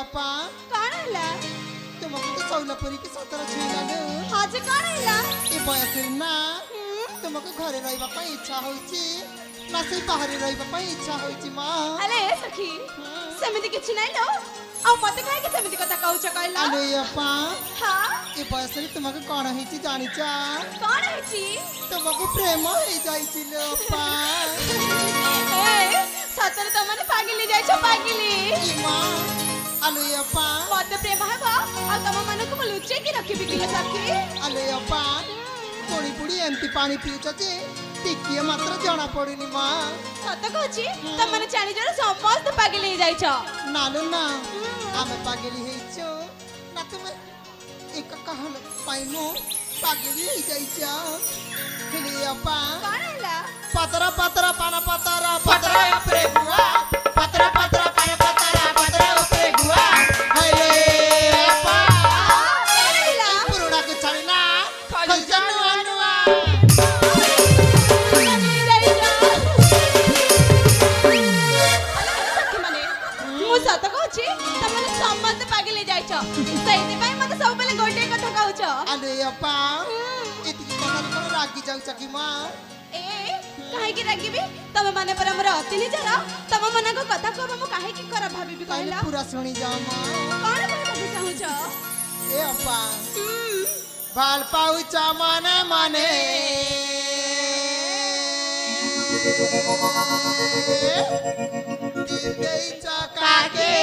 अपा कौन हैला तुमको तो सौलपुरी के सतर छुईला न हाँ जे कौन हैला ए बयस ना तुमको घरे रहिबा पई इच्छा होईची ना से बाहर रहिबा पई इच्छा होईची मां अरे सखी सेमिति किछ नै लो आ मते काहे के सेमिति कथा कहउछ कहला अरे अपा हां ए बयस रे तुमको कोन होईची जानी चा कौन हैची तुमको प्रेम होई जाईची लो अपा ए सतर त माने पागिली जाय छ पागिली ई मां अले अपा मते प्रेम हेबा आ तम माने को लुचे की रखी बिकिले सखी अले अपा पुड़ी पुड़ी एमती पानी पिउछ जे टिकिए मात्र जना पड़ुनी मां सत कहछि त माने चाणी जण समस्त पागिली जाय छ नालो ना आमे पागली हेइछो ना तुमे एक कहल पाइमो पागली हे जाइछा हेले अपा कौन हैला पतरा पतरा पाना पतरा पतरा उपरे गुआ पतरा पतरा पाना पतरा पतरा उपरे गुआ हेले अपा कौन हैला पुरुडा के छाड़ीना खल जनु अनुआ मु सत कहछि त माने समस्त पागिली जाय छ सेति पई मते सब बेले गोटे कथा कहउछ अले अपा इतकी कथा कोन रागी जाउछ कि मां ए काहे की रागिबी तम माने पर हमर अतिनी जरा तम मना को कथा को हम काहे की कर भाबीबी कहला पूरा सुनी जाओ मां कोन कहबा चाहू ए अपा भाल पाउचा माने माने दिल देइचा काके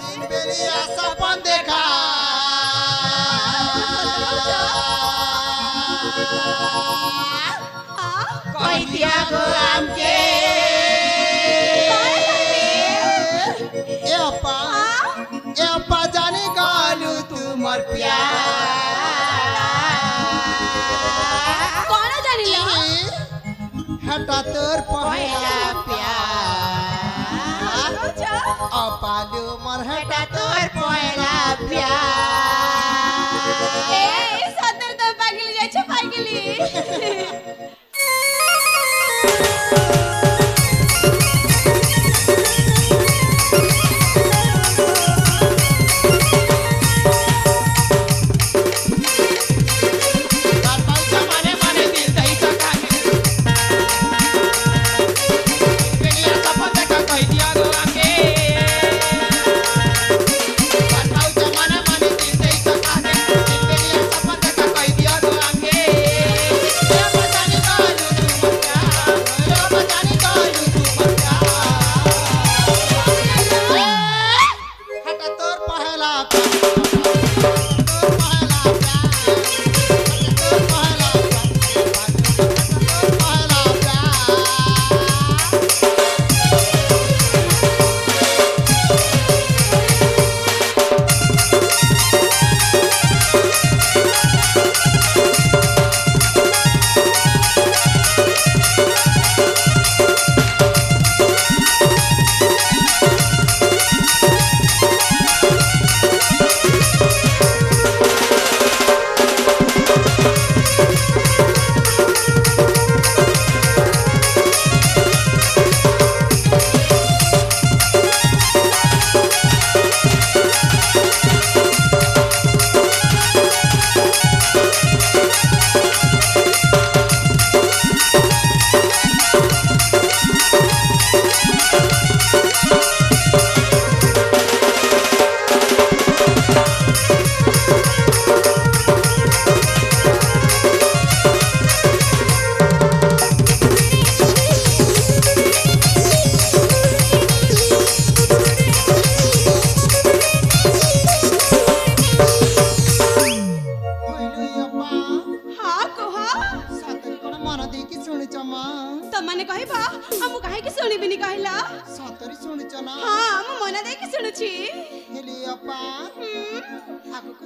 दिन बेलिया सपन देखा कहि दिया गो आमके ए अपा जाने गालू तुमर प्यार कोन जानिला हटा तोर पहला प्यार अच्छा अपालू मर हटा तोर पहला प्यार ए सदर तो पागिली जाय छ पागिली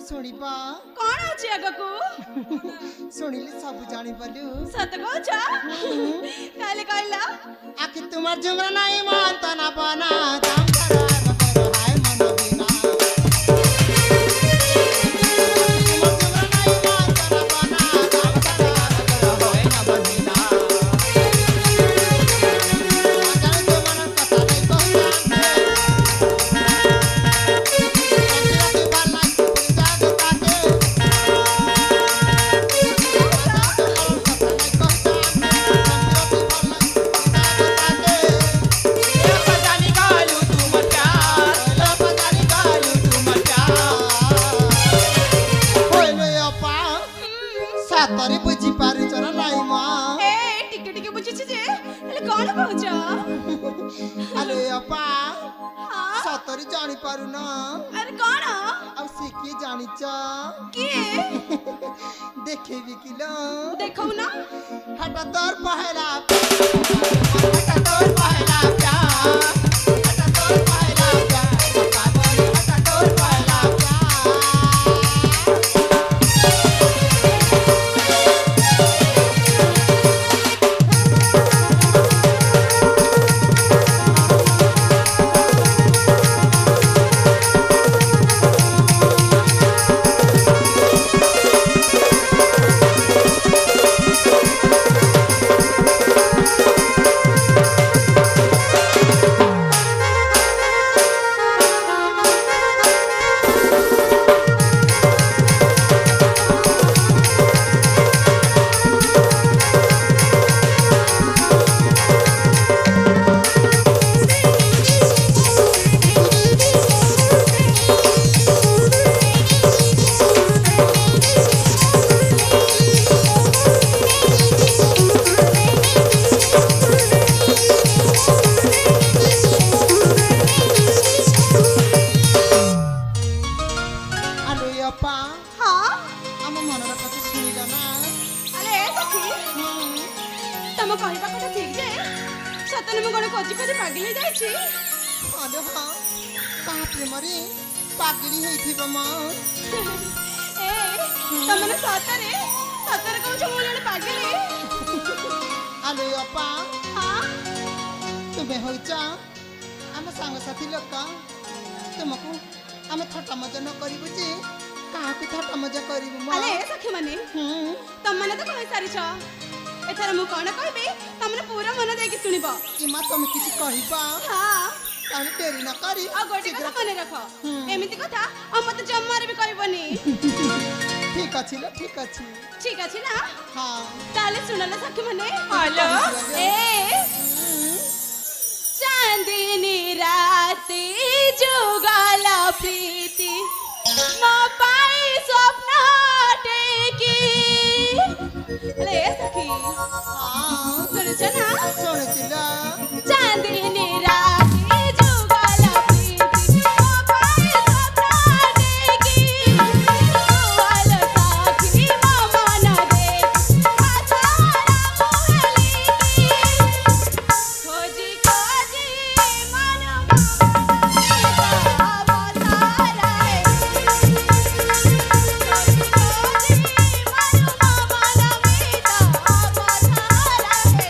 शुणिबा कौन अछि आगको शुणिले सब जानि बलु सत कहछ काले कहला आखि तुमार जुमरा नाही मान तना बना दाम खराब करो हाय मन बिना तुमार जुमरा नाही मान तना बना दाम खराब करो हाय मन बिना कौन कहुच ଆଲୋ ଅପା हाँ ସତରେ ଜାଣି ପାରୁନ अरे कौन ଆଉ ସେ କିଏ ଜାଣିଛ किए ଦେଖେଇବି କିଲୋ देखो ना हटा तोर पहला हटा तोर पहला प्यार हटा तोर पहला प्यार हटा तोर पहला प्यार आलो अप्पा हाँ आम मनर कथा शुणिल ना अरे सखी तम कहवा कथा ठीक जे सतने मु कौन खोजी खोजी पागल हो जाइछि आलो हाँ कहा प्रेमरे पागली होइथिबो म ए तमने सतरे सतरे कहू छ मु जने पागल आलो अप्पा हाँ तुमे होइछ आम सांगसाथी लोक तुमको आम थट्टा मजा न करिबु जे काहाकु थट्टा मजा करिबु म अरे सखी माने तम माने तो कहि सारी छ एथर मु कोन कहबी तमने पूरा मन देकी सुनिबो इमा तुम किसी कहिबा हाँ ताले देरी न करी आ गोटे कथा मने रख एमिति कथा आ मते जम्मारे भी कहबनी ठीक अछि लो ठीक अछि ठीक अछि ना हाँ ताले सुनले सखी माने हेलो। ए चांदनी राती जुगल प्रीति म पाई स्वप्न टेकी ले सखी हाँ सुन ना सुनचिला चांदनी राती जुगल प्रीति म पाई स्वप्न टेकी जुगल साखी म मन देखी आधारा मोहली खोजी खोजी मन मीता बसारा है खोजी खोजी मन मीता बसारा है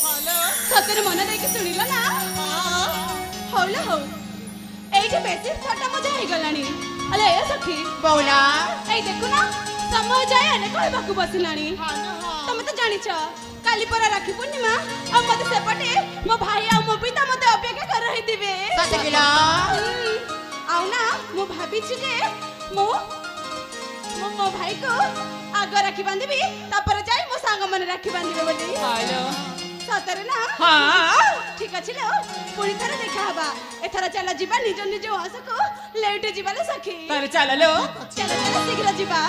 হলো সତରେ মন ଦେଇକି ଶୁଣିଲ ନା ହଉ ଲୋ ହଉ ଏଇଠି ବେଶୀ ଥଟ୍ଟା ମଜା ହେଇଗଲାଣି ହେଲେ ଏ ସଖୀ বৌলা ଏଇ ଦେଖୁନ ସମୟ ଯାଏ ଏନେ କହିବାକୁ ବସିଲାଣି ତମେ ତ ଜାଣିଛ କାଲି ପରା ରାକ୍ଷୀ ପୂର୍ଣ୍ଣିମା ଆଉ ମତେ ସେପଟେ ମୋ ଭାଇ ଆଉ ମୋ ପିତା ମତେ ଅପେକ୍ଷା କରି ରହିଥିବେ সতকিলো ଆଉ ନା ମୁଁ ଭାବିଛି ଯେ ମୁଁ ମୋ ଭାଇକୁ ଆଗ ରାକ୍ଷୀ ବାନ୍ଧିବି ତାପରେ ଯାଇ ମୋ ସାଙ୍ଗମାନେ ରାକ୍ଷୀ ବାନ୍ଧିବେ ବୋଲି হলো ସତରେ ନା হ্যাঁ ଠିକ ଅଛି ଲୋ ପୁଣି ଥରେ ଦେଖା ହବା ଏଥର ଚାଲ ଯିବା ନିଜ ନିଜ ହସକୁ ଲେଉଟି ଯିବା ଲୋ ସଖୀ তাহলে চলো ଚାଲ ଚାଲ ଶୀଘ୍ର ଯିବା